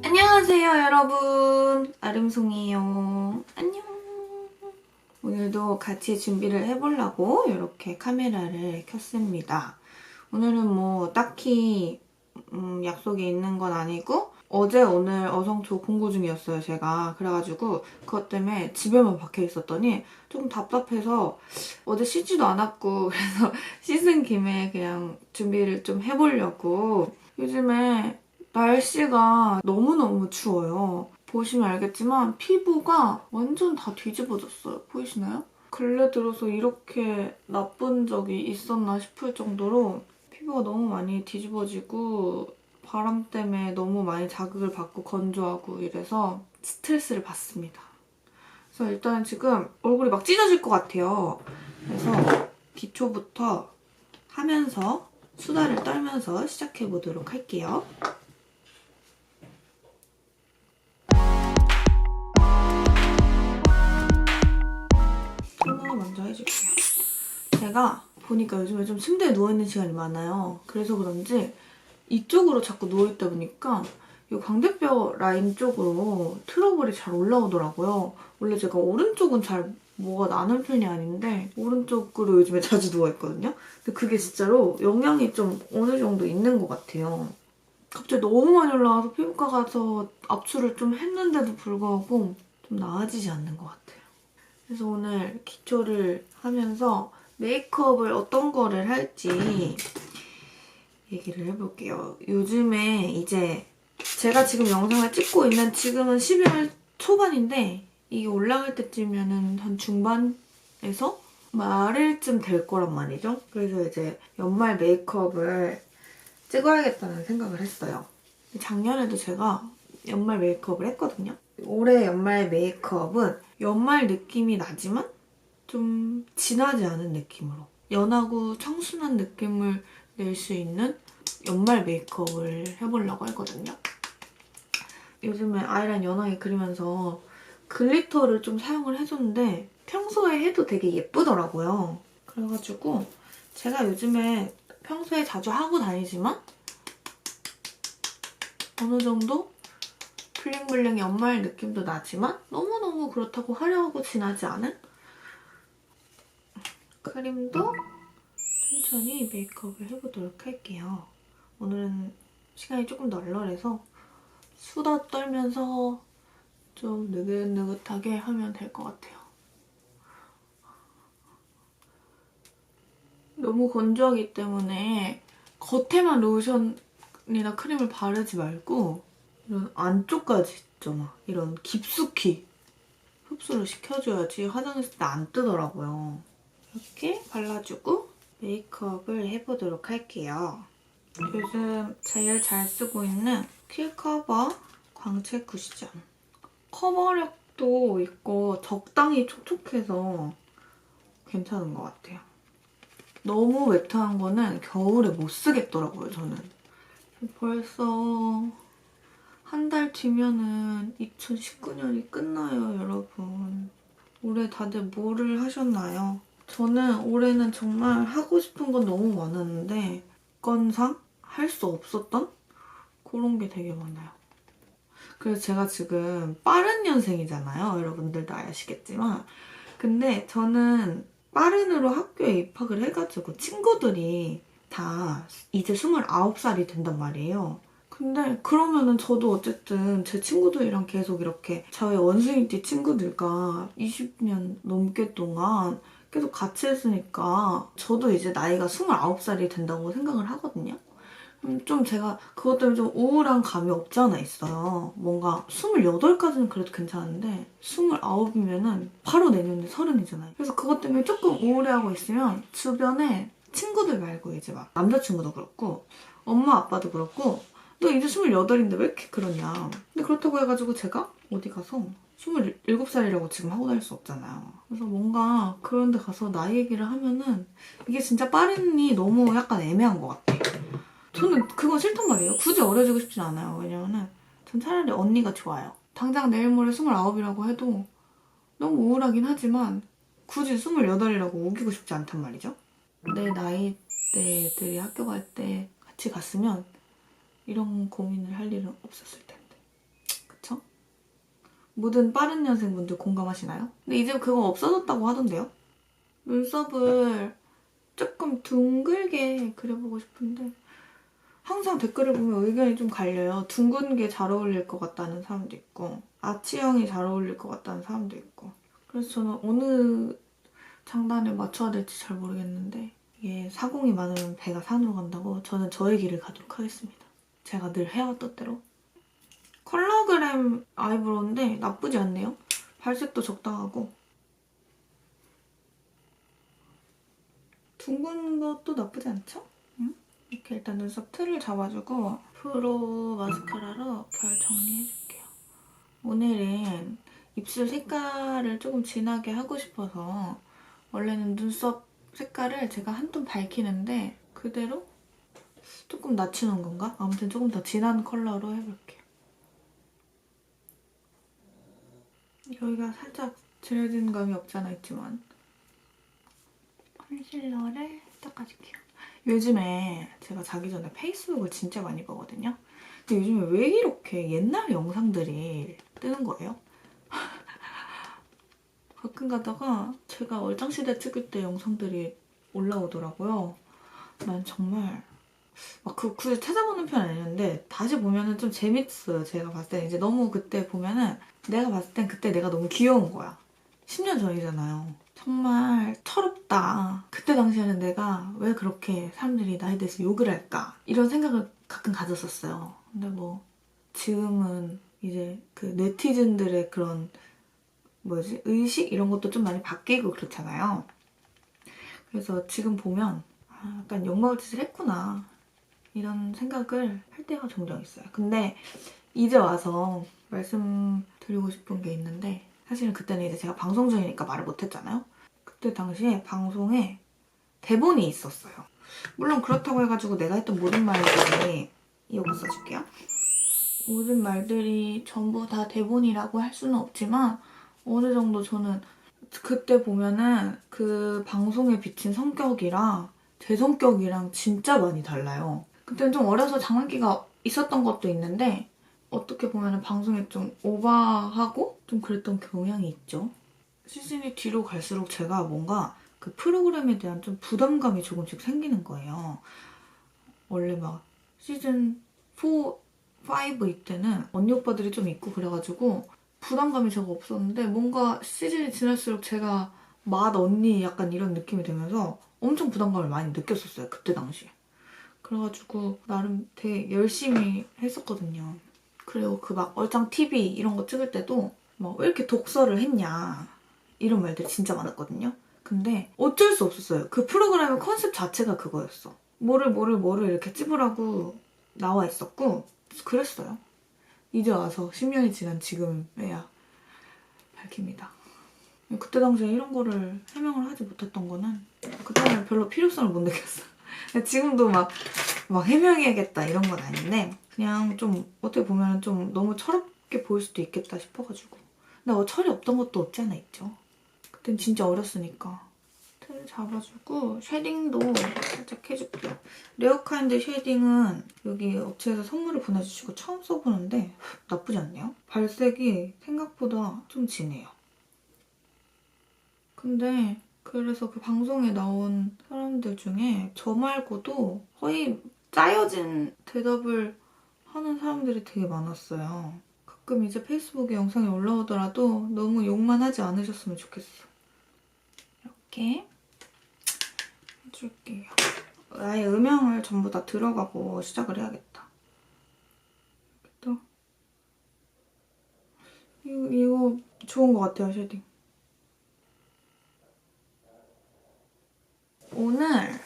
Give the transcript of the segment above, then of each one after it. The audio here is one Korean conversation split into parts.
안녕하세요 여러분, 아름송이에요. 안녕. 오늘도 같이 준비를 해보려고 이렇게 카메라를 켰습니다. 오늘은 뭐 딱히 약속이 있는 건 아니고 어제 오늘 어성초 공부 중이었어요 제가. 그래가지고 그것 때문에 집에만 박혀 있었더니 조금 답답해서 어제 씻지도 않았고 그래서 씻은 김에 그냥 준비를 좀 해보려고. 요즘에 날씨가 너무너무 추워요. 보시면 알겠지만 피부가 완전 다 뒤집어졌어요. 보이시나요? 근래 들어서 이렇게 나쁜 적이 있었나 싶을 정도로 피부가 너무 많이 뒤집어지고 바람 때문에 너무 많이 자극을 받고 건조하고 이래서 스트레스를 받습니다. 그래서 일단 지금 얼굴이 막 찢어질 것 같아요. 그래서 기초부터 하면서 수다를 떨면서 시작해보도록 할게요. 토너 먼저 해줄게요. 제가 보니까 요즘에 좀 침대에 누워있는 시간이 많아요. 그래서 그런지 이쪽으로 자꾸 누워있다 보니까 이 광대뼈 라인 쪽으로 트러블이 잘 올라오더라고요. 원래 제가 오른쪽은 잘 뭐가 나는 편이 아닌데 오른쪽으로 요즘에 자주 누워있거든요. 근데 그게 진짜로 영향이 좀 어느 정도 있는 것 같아요. 갑자기 너무 많이 올라와서 피부과 가서 압출을 좀 했는데도 불구하고 좀 나아지지 않는 것 같아요. 그래서 오늘 기초를 하면서 메이크업을 어떤 거를 할지 얘기를 해볼게요. 요즘에 이제 제가 지금 영상을 찍고 있는 지금은 12월 초반인데 이게 올라갈 때쯤이면은 한 중반에서 말일쯤 될 거란 말이죠. 그래서 이제 연말 메이크업을 찍어야겠다는 생각을 했어요. 작년에도 제가 연말 메이크업을 했거든요. 올해 연말 메이크업은 연말 느낌이 나지만 좀 진하지 않은 느낌으로 연하고 청순한 느낌을 낼 수 있는 연말 메이크업을 해보려고 했거든요. 요즘에 아이라인 연하게 그리면서 글리터를 좀 사용을 해줬는데 평소에 해도 되게 예쁘더라고요. 그래가지고 제가 요즘에 평소에 자주 하고 다니지만 어느 정도 블링블링 연말 느낌도 나지만 너무너무 그렇다고 화려하고 진하지 않은 크림도 천천히 메이크업을 해보도록 할게요. 오늘은 시간이 조금 널널해서 수다 떨면서 좀 느긋느긋하게 하면 될 것 같아요. 너무 건조하기 때문에 겉에만 로션이나 크림을 바르지 말고 이런 안쪽까지 있죠, 막 이런 깊숙이 흡수를 시켜줘야지 화장했을 때 안 뜨더라고요. 이렇게 발라주고 메이크업을 해보도록 할게요. 요즘 제일 잘 쓰고 있는 킬커버 광채 쿠션. 커버력도 있고 적당히 촉촉해서 괜찮은 것 같아요. 너무 매트한 거는 겨울에 못 쓰겠더라고요, 저는. 벌써 한 달 뒤면은 2019년이 끝나요, 여러분. 올해 다들 뭐를 하셨나요? 저는 올해는 정말 하고 싶은 건 너무 많았는데 건상 할 수 없었던 그런 게 되게 많아요. 그래서 제가 지금 빠른 년생이잖아요. 여러분들도 아시겠지만. 근데 저는 빠른으로 학교에 입학을 해가지고 친구들이 다 이제 29살이 된단 말이에요. 근데 그러면은 저도 어쨌든 제 친구들이랑 계속 이렇게 저의 원숭이띠 친구들과 20년 넘게 동안 계속 같이 했으니까 저도 이제 나이가 29살이 된다고 생각을 하거든요. 좀 제가 그것 때문에 좀 우울한 감이 없지 않아 있어요. 뭔가 28까지는 그래도 괜찮은데 29이면은 바로 내년에 30이잖아요. 그래서 그것 때문에 조금 우울해하고 있으면 주변에 친구들 말고 이제 막 남자친구도 그렇고 엄마 아빠도 그렇고 너 이제 28인데 왜 이렇게 그러냐. 근데 그렇다고 해가지고 제가 어디 가서 27살이라고 지금 하고 다닐 수 없잖아요. 그래서 뭔가 그런 데 가서 나이 얘기를 하면은 이게 진짜 빠른이 너무 약간 애매한 것 같아. 저는 그건 싫단 말이에요. 굳이 어려지고 싶진 않아요. 왜냐면은 전 차라리 언니가 좋아요. 당장 내일 모레 29이라고 해도 너무 우울하긴 하지만 굳이 28이라고 우기고 싶지 않단 말이죠. 내 나이대들이 학교 갈 때 같이 갔으면 이런 고민을 할 일은 없었을 텐데. 그쵸? 모든 빠른 년생분들 공감하시나요? 근데 이제 그거 없어졌다고 하던데요? 눈썹을 조금 둥글게 그려보고 싶은데 항상 댓글을 보면 의견이 좀 갈려요. 둥근 게 잘 어울릴 것 같다는 사람도 있고 아치형이 잘 어울릴 것 같다는 사람도 있고 그래서 저는 어느 장단에 맞춰야 될지 잘 모르겠는데 이게 사공이 많으면 배가 산으로 간다고 저는 저의 길을 가도록 하겠습니다. 제가 늘 해왔던 대로. 컬러그램 아이브로우인데 나쁘지 않네요. 발색도 적당하고 둥근 것도 나쁘지 않죠? 응? 이렇게 일단 눈썹 틀을 잡아주고 프로 마스카라로 결 정리해줄게요. 오늘은 입술 색깔을 조금 진하게 하고 싶어서 원래는 눈썹 색깔을 제가 한 톤 밝히는데 그대로 조금 낮추는 건가? 아무튼 조금 더 진한 컬러로 해볼게요. 여기가 살짝 지려진 감이 없잖아 있지만 컨실러를 닦아줄게요. 요즘에 제가 자기 전에 페이스북을 진짜 많이 보거든요. 근데 요즘에 왜 이렇게 옛날 영상들이 뜨는 거예요? 가끔 가다가 제가 얼짱시대 찍을 때 영상들이 올라오더라고요. 난 정말 막 굳이 찾아보는 편은 아니었는데 다시 보면은 좀 재밌어요. 제가 봤을 때 이제 너무 그때 보면은 내가 봤을 땐 그때 내가 너무 귀여운 거야. 10년 전이잖아요. 정말 철없다. 그때 당시에는 내가 왜 그렇게 사람들이 나에 대해서 욕을 할까? 이런 생각을 가끔 가졌었어요. 근데 뭐 지금은 이제 그 네티즌들의 그런 의식 이런 것도 좀 많이 바뀌고 그렇잖아요. 그래서 지금 보면 약간 욕먹을 짓을 했구나 이런 생각을 할 때가 종종 있어요. 근데 이제 와서 말씀드리고 싶은 게 있는데 사실은 그때는 이제 제가 방송 중이니까 말을 못했잖아요. 그때 당시에 방송에 대본이 있었어요. 물론 그렇다고 해가지고 내가 했던 모든 말들이 이거 써줄게요. 모든 말들이 전부 다 대본이라고 할 수는 없지만 어느 정도 저는 그때 보면은 그 방송에 비친 성격이랑 제 성격이랑 진짜 많이 달라요. 그때는 좀 어려서 장난기가 있었던 것도 있는데 어떻게 보면 방송에 좀 오버하고 좀 그랬던 경향이 있죠. 시즌이 뒤로 갈수록 제가 뭔가 그 프로그램에 대한 좀 부담감이 조금씩 생기는 거예요. 원래 막 시즌 4, 5 이때는 언니 오빠들이 좀 있고 그래가지고 부담감이 제가 없었는데 뭔가 시즌이 지날수록 제가 맏 언니 약간 이런 느낌이 들면서 엄청 부담감을 많이 느꼈었어요. 그때 당시에. 그래가지고 나름 되게 열심히 했었거든요. 그리고 그 막 얼짱 TV 이런 거 찍을 때도 막 왜 이렇게 독서를 했냐 이런 말들이 진짜 많았거든요. 근데 어쩔 수 없었어요. 그 프로그램의 컨셉 자체가 그거였어. 뭐를 이렇게 찝으라고 나와 있었고 그랬어요. 이제 와서 10년이 지난 지금에야 밝힙니다. 그때 당시에 이런 거를 해명을 하지 못했던 거는 그때는 별로 필요성을 못 느꼈어. 지금도 막 해명해야겠다 이런 건 아닌데 그냥 좀 어떻게 보면 좀 너무 철없게 보일 수도 있겠다 싶어가지고 근데 철이 없던 것도 없지 않아 있죠. 그땐 진짜 어렸으니까. 틀 잡아주고 쉐딩도 살짝 해줄게요. 레어카인드 쉐딩은 여기 업체에서 선물을 보내주시고 처음 써보는데 나쁘지 않네요. 발색이 생각보다 좀 진해요. 근데 그래서 그 방송에 나온 사람들 중에 저 말고도 거의 짜여진 대답을 하는 사람들이 되게 많았어요. 가끔 이제 페이스북에 영상이 올라오더라도 너무 욕만 하지 않으셨으면 좋겠어. 이렇게 해줄게요. 아예 음영을 전부 다 들어가고 시작을 해야겠다. 또 이거 좋은 것 같아요, 쉐딩. 오늘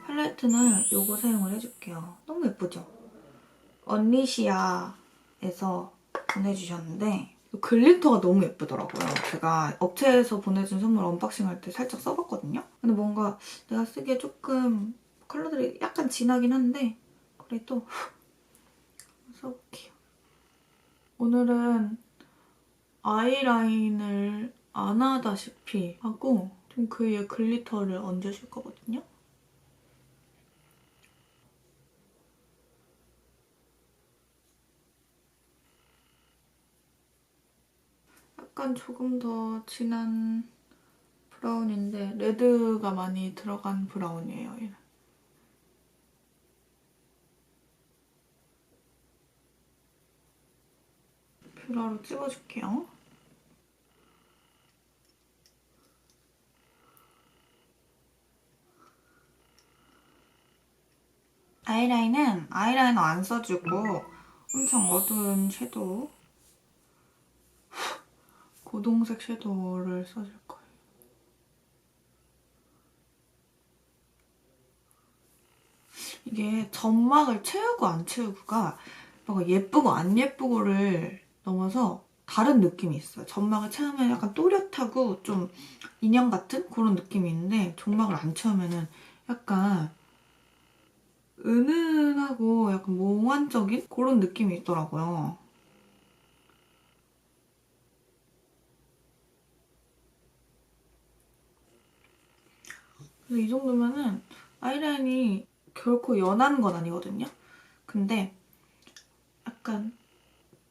팔레트는 이거 사용을 해줄게요. 너무 예쁘죠? 언니시아에서 보내주셨는데 글리터가 너무 예쁘더라고요. 제가 업체에서 보내준 선물 언박싱 할 때 살짝 써봤거든요. 근데 뭔가 내가 쓰기에 조금 컬러들이 약간 진하긴 한데 그래도 써볼게요. 오늘은 아이라인을 안 하다시피 하고 좀 그 위에 글리터를 얹어줄 거거든요. 약간 조금 더 진한 브라운인데 레드가 많이 들어간 브라운이에요, 얘는. 뷰러로 찍어줄게요. 아이라이너 안 써주고 엄청 어두운 섀도우, 고동색 섀도우를 써줄 거예요. 이게 점막을 채우고 안 채우고가 뭔가 예쁘고 안 예쁘고를 넘어서 다른 느낌이 있어요. 점막을 채우면 약간 또렷하고 좀 인형 같은 그런 느낌이 있는데 점막을 안 채우면은 약간 은은하고 약간 몽환적인 그런 느낌이 있더라고요. 그래서 이 정도면은 아이라인이 결코 연한 건 아니거든요. 근데 약간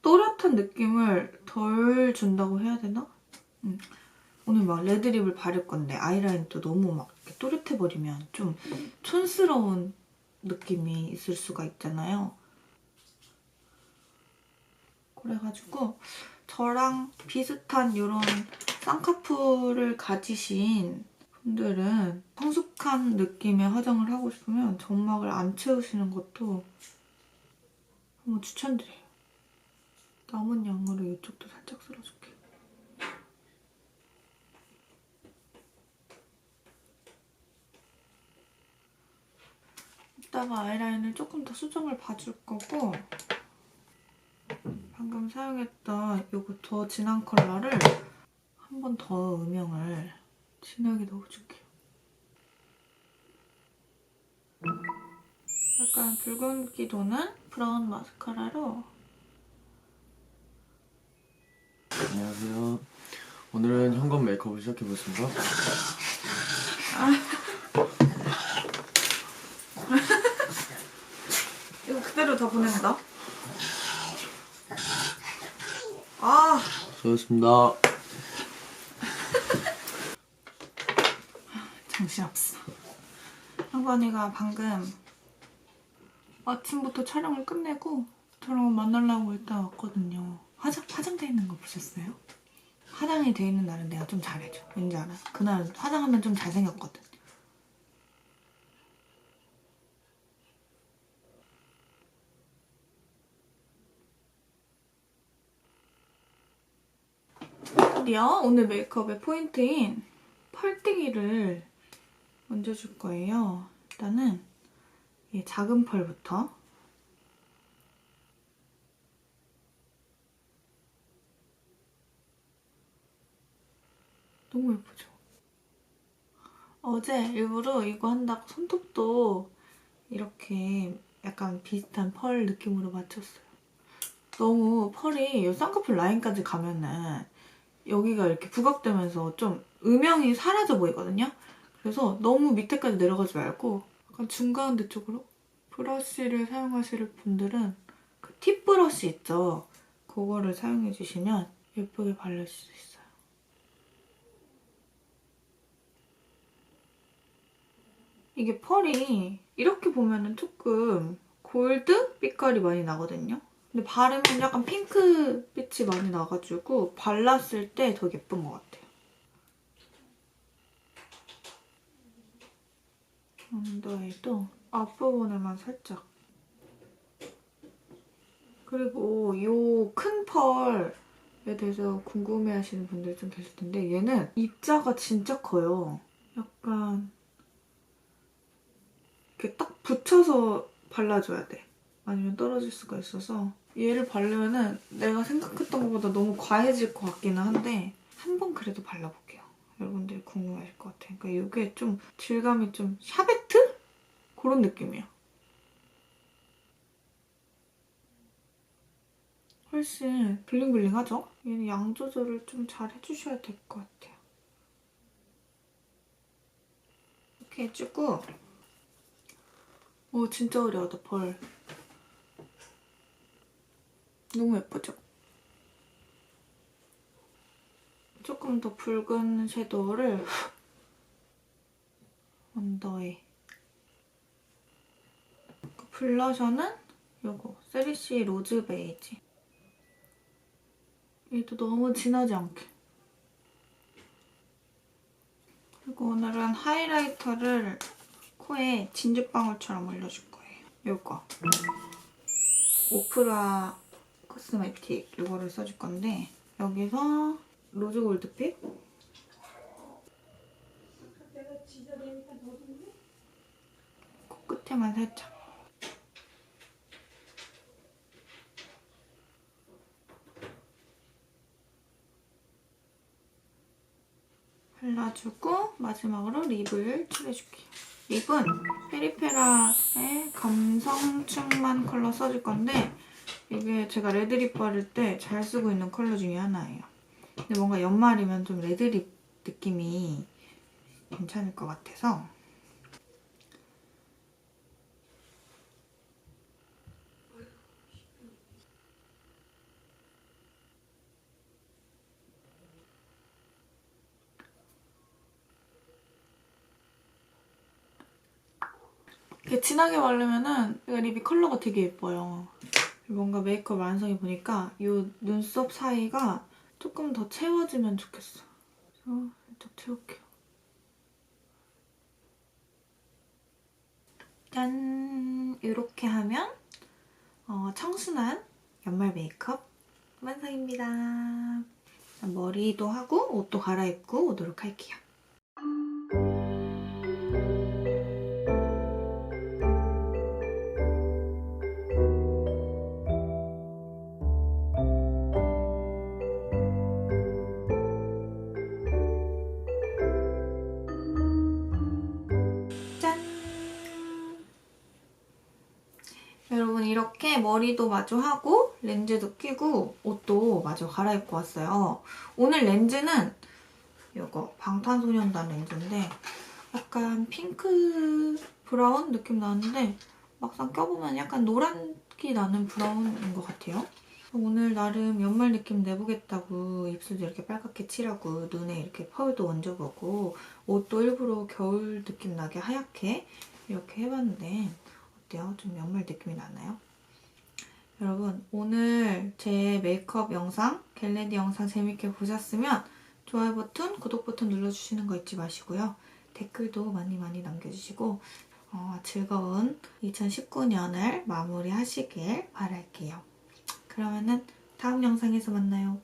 또렷한 느낌을 덜 준다고 해야 되나? 오늘 막 레드립을 바를 건데 아이라인 또 너무 막 이렇게 또렷해버리면 좀 촌스러운 느낌이 있을 수가 있잖아요. 그래가지고 저랑 비슷한 이런 쌍꺼풀을 가지신 분들은 성숙한 느낌의 화장을 하고 싶으면 점막을 안 채우시는 것도 한번 추천드려요. 남은 양으로 이쪽도 살짝 쓸어줄게요. 이따가 아이라인을 조금 더 수정을 봐줄 거고 방금 사용했던 이거 더 진한 컬러를 한 번 더 음영을 진하게 넣어줄게요. 약간 붉은기 도는 브라운 마스카라로. 안녕하세요. 오늘은 현관 메이크업을 시작해보겠습니다. 이거 그대로 다 보낸다. 아, 수고하셨습니다. 정신없어. 현관이가 방금 아침부터 촬영을 끝내고 저랑 만나려고 일단 왔거든요. 화장돼 있는 거 보셨어요? 화장이 돼 있는 날은 내가 좀 잘해줘. 왠지 알아? 그날 화장하면 좀 잘생겼거든. 드디어 오늘 메이크업의 포인트인 펄뜨기를 얹어줄 거예요. 일단은 이 작은 펄부터. 너무 예쁘죠? 어제 일부러 이거 한다고 손톱도 이렇게 약간 비슷한 펄 느낌으로 맞췄어요. 너무 펄이 이 쌍꺼풀 라인까지 가면은 여기가 이렇게 부각되면서 좀 음영이 사라져 보이거든요? 그래서 너무 밑에까지 내려가지 말고 약간 중가운데 쪽으로 브러쉬를 사용하실 분들은 그 팁 브러쉬 있죠? 그거를 사용해주시면 예쁘게 바를 수 있어요. 이게 펄이 이렇게 보면은 조금 골드 빛깔이 많이 나거든요? 근데 바르면 약간 핑크빛이 많이 나가지고 발랐을 때 더 예쁜 것 같아요. 언더에도 앞부분에만 살짝. 그리고 이 큰 펄에 대해서 궁금해하시는 분들 좀 계실 텐데 얘는 입자가 진짜 커요. 약간 이렇게 딱 붙여서 발라줘야 돼. 아니면 떨어질 수가 있어서 얘를 바르면은 내가 생각했던 것보다 너무 과해질 것 같기는 한데 한 번 그래도 발라볼게요. 여러분들이 궁금해하실 것 같아요. 그러니까 이게 좀 질감이 좀 샤베트? 그런 느낌이야. 훨씬 블링블링하죠? 얘는 양 조절을 좀 잘 해주셔야 될 것 같아요. 이렇게 해주고 오 진짜 화려하다 펄. 너무 예쁘죠? 조금 더 붉은 섀도우를 언더에. 블러셔는 요거 세리시 로즈 베이지. 얘도 너무 진하지 않게. 그리고 오늘은 하이라이터를 코에 진주방울처럼 올려줄 거예요. 요거 오프라 코스메틱 이거를 써줄 건데 여기서 로즈 골드빛 코끝에만 살짝 발라주고 마지막으로 립을 칠해줄게요. 립은 페리페라의 감성 충만 컬러 써줄 건데 이게 제가 레드립 바를 때 잘 쓰고 있는 컬러 중에 하나예요. 근데 뭔가 연말이면 좀 레드립 느낌이 괜찮을 것 같아서 이렇게 진하게 바르면은 립이 컬러가 되게 예뻐요. 뭔가 메이크업 완성해 보니까 이 눈썹 사이가 조금 더 채워지면 좋겠어. 그래서 살짝 채울게요. 짠! 이렇게 하면 청순한 연말 메이크업 완성입니다. 머리도 하고 옷도 갈아입고 오도록 할게요. 짠! 여러분 이렇게 머리도 마저 하고 렌즈도 끼고 옷도 마저 갈아입고 왔어요. 오늘 렌즈는 이거 방탄소년단 렌즈인데 약간 핑크 브라운 느낌 나는데 막상 껴보면 약간 노란기 나는 브라운인 것 같아요. 오늘 나름 연말 느낌 내보겠다고 입술도 이렇게 빨갛게 칠하고 눈에 이렇게 펄도 얹어보고 옷도 일부러 겨울 느낌 나게 하얗게 이렇게 해봤는데 어때요? 좀 연말 느낌이 나나요? 여러분 오늘 제 메이크업 영상, 겟레디 영상 재밌게 보셨으면 좋아요 버튼, 구독 버튼 눌러주시는 거 잊지 마시고요. 댓글도 많이 남겨주시고 즐거운 2019년을 마무리하시길 바랄게요. 그러면은 다음 영상에서 만나요.